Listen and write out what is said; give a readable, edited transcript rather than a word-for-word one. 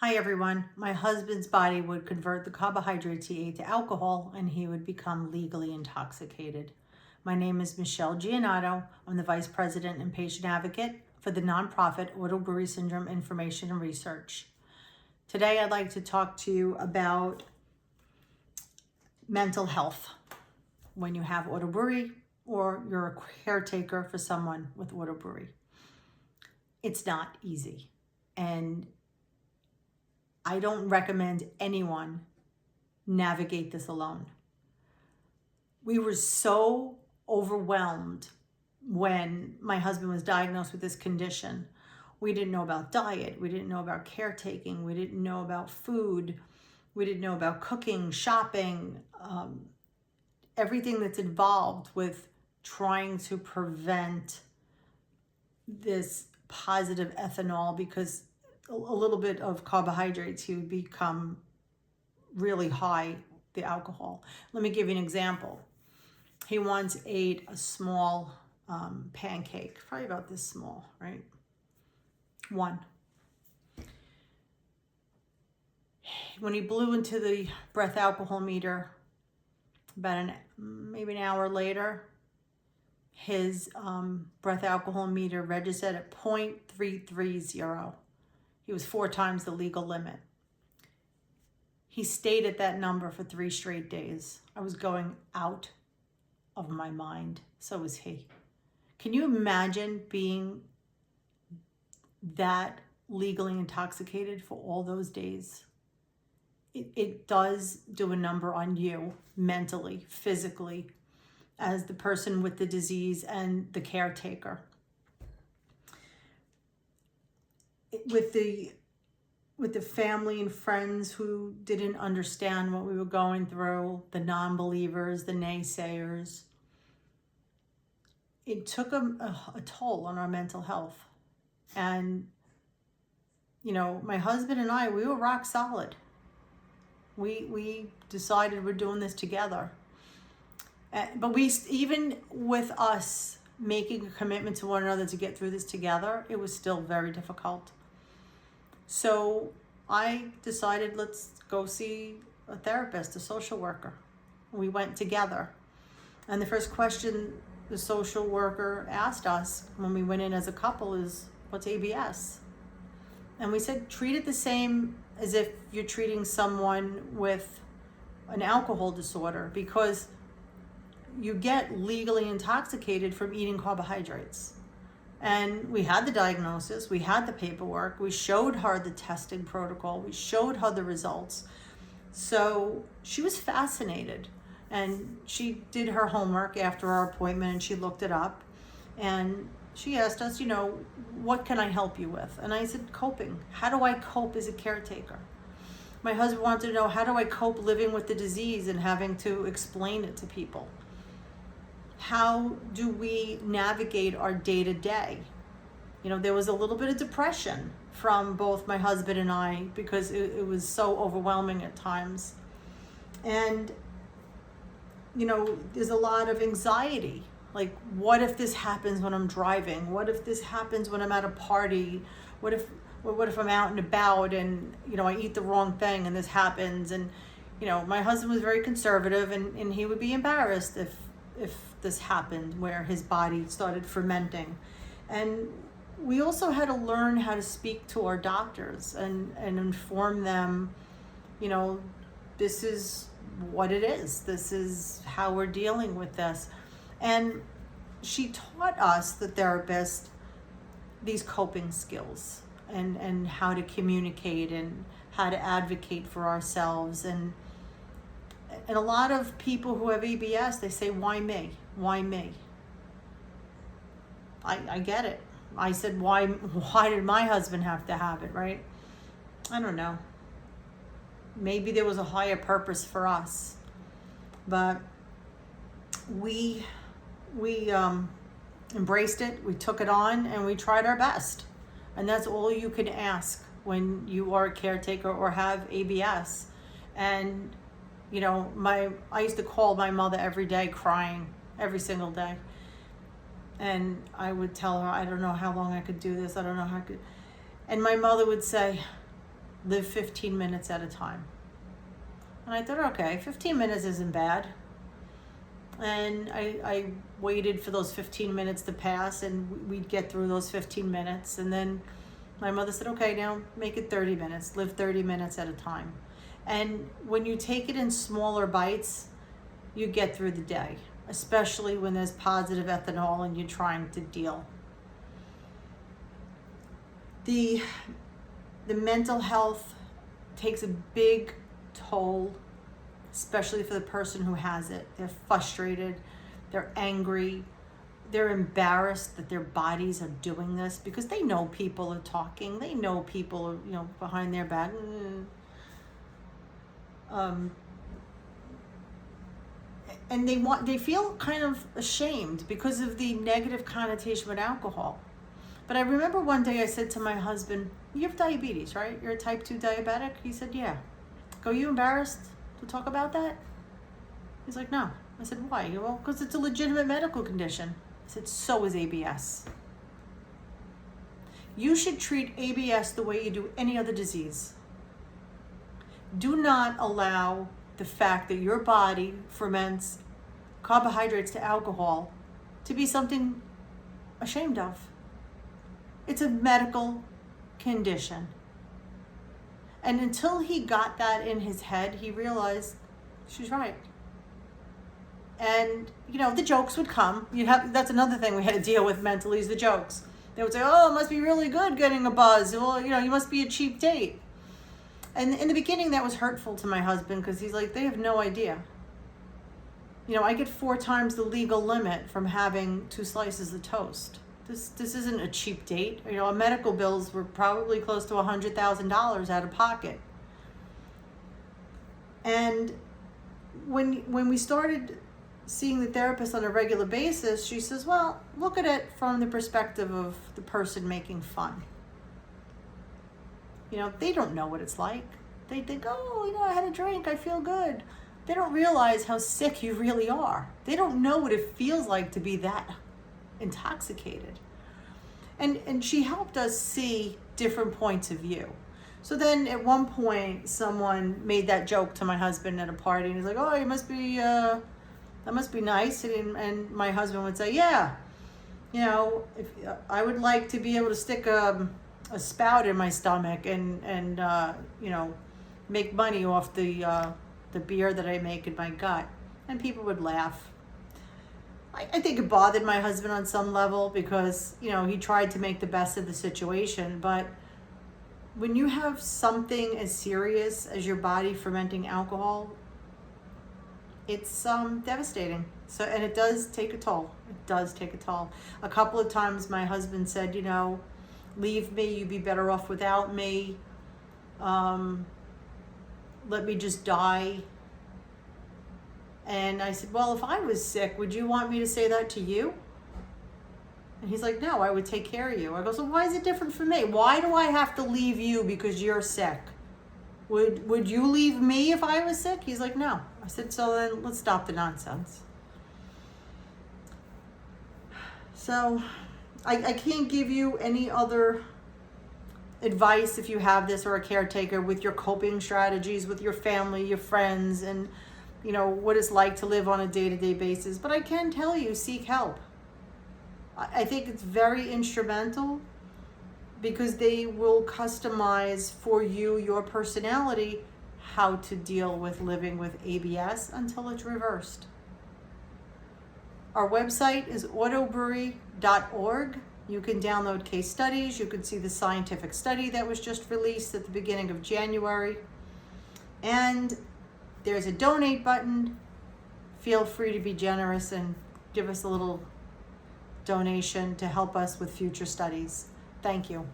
Hi everyone. My husband's body would convert the carbohydrates he ate to alcohol and he would become legally intoxicated. My name is Michelle Giannato. I'm the Vice President and Patient Advocate for the nonprofit Auto-Brewery Syndrome Information and Research. Today I'd like to talk to you about mental health when you have auto-brewery or you're a caretaker for someone with auto-brewery. It's not easy, and I don't recommend anyone navigate this alone. We were so overwhelmed when my husband was diagnosed with this condition. We didn't know about diet. We didn't know about caretaking. We didn't know about food. We didn't know about cooking, shopping, everything that's involved with trying to prevent this positive ethanol, because a little bit of carbohydrates, he would become really high, the alcohol. Let me give you an example. He once ate a small pancake, probably about this small, right? One. When he blew into the breath alcohol meter, about maybe an hour later, his breath alcohol meter registered at 0.330. He was 4 times the legal limit. He stayed at that number for 3 straight days. I was going out of my mind. So was he. Can you imagine being that legally intoxicated for all those days? It does do a number on you mentally, physically, as the person with the disease and the caretaker. With the family and friends who didn't understand what we were going through, the non-believers, the naysayers, it took a toll on our mental health. And, my husband and I, we were rock solid. We decided we're doing this together. But even with us making a commitment to one another to get through this together, it was still very difficult. So I decided, let's go see a therapist, a social worker. We went together. And the first question the social worker asked us when we went in as a couple is, what's ABS? And we said, treat it the same as if you're treating someone with an alcohol disorder, because you get legally intoxicated from eating carbohydrates. And we had the diagnosis, we had the paperwork, we showed her the testing protocol, we showed her the results. So she was fascinated, and she did her homework after our appointment and she looked it up. And she asked us, what can I help you with? And I said, coping. How do I cope as a caretaker? My husband wanted to know, how do I cope living with the disease and having to explain it to people? How do we navigate our day-to-day? There was a little bit of depression from both my husband and I, because it was so overwhelming at times. And, there's a lot of anxiety. Like, what if this happens when I'm driving? What if this happens when I'm at a party? What if I'm out and about and, I eat the wrong thing and this happens? And, my husband was very conservative, and he would be embarrassed if this happened, where his body started fermenting. And we also had to learn how to speak to our doctors and inform them, this is what it is. This is how we're dealing with this. And she taught us, the therapist, these coping skills and how to communicate and how to advocate for ourselves. And a lot of people who have ABS, they say, why me? Why me? I get it. I said, why did my husband have to have it, right? I don't know. Maybe there was a higher purpose for us. But we embraced it, we took it on, and we tried our best. And that's all you can ask when you are a caretaker or have ABS. And I used to call my mother every day crying, every single day. And I would tell her, I don't know how long I could do this. I don't know how I could. And my mother would say, live 15 minutes at a time. And I thought, okay, 15 minutes isn't bad. And I waited for those 15 minutes to pass, and we'd get through those 15 minutes. And then my mother said, okay, now make it 30 minutes, live 30 minutes at a time. And when you take it in smaller bites, you get through the day, especially when there's positive ethanol and you're trying to deal. The mental health takes a big toll, especially for the person who has it. They're frustrated, they're angry, they're embarrassed that their bodies are doing this because they know people are talking, they know people are, behind their back. And they feel kind of ashamed because of the negative connotation with alcohol. But I remember one day I said to my husband, you have diabetes, right? You're a type 2 diabetic? He said, yeah. Are you embarrassed to talk about that? He's like, no. I said, why? Well, because it's a legitimate medical condition. I said, so is ABS. You should treat ABS the way you do any other disease. Do not allow the fact that your body ferments carbohydrates to alcohol to be something ashamed of. It's a medical condition. And until he got that in his head, he realized she's right. And, the jokes would come. That's another thing we had to deal with mentally is the jokes. They would say, oh, it must be really good getting a buzz. Well, you must be a cheap date. And in the beginning, that was hurtful to my husband because he's like, they have no idea. I get 4 times the legal limit from having 2 slices of toast. This isn't a cheap date. Our medical bills were probably close to $100,000 out of pocket. And when we started seeing the therapist on a regular basis, she says, well, look at it from the perspective of the person making fun. They don't know what it's like. They think, oh, I had a drink, I feel good. They don't realize how sick you really are. They don't know what it feels like to be that intoxicated. And she helped us see different points of view. So then at one point, someone made that joke to my husband at a party, and he's like, oh, that must be nice. And my husband would say, yeah, if I would like to be able to stick a spout in my stomach and make money off the beer that I make in my gut. And people would laugh. I think it bothered my husband on some level because, he tried to make the best of the situation. But when you have something as serious as your body fermenting alcohol, it's devastating. So, and it does take a toll. It does take a toll. A couple of times my husband said, leave me, you'd be better off without me. Let me just die. And I said, well, if I was sick, would you want me to say that to you? And he's like, no, I would take care of you. I go, so why is it different for me? Why do I have to leave you because you're sick? Would you leave me if I was sick? He's like, no. I said, so then let's stop the nonsense. So I can't give you any other advice if you have this or a caretaker with your coping strategies with your family, your friends, and what it's like to live on a day-to-day basis. But I can tell you, seek help. I think it's very instrumental because they will customize for you, your personality, how to deal with living with ABS until it's reversed. Our website is auto-brewery.org. You can download case studies. You can see the scientific study that was just released at the beginning of January. And there's a donate button. Feel free to be generous and give us a little donation to help us with future studies. Thank you.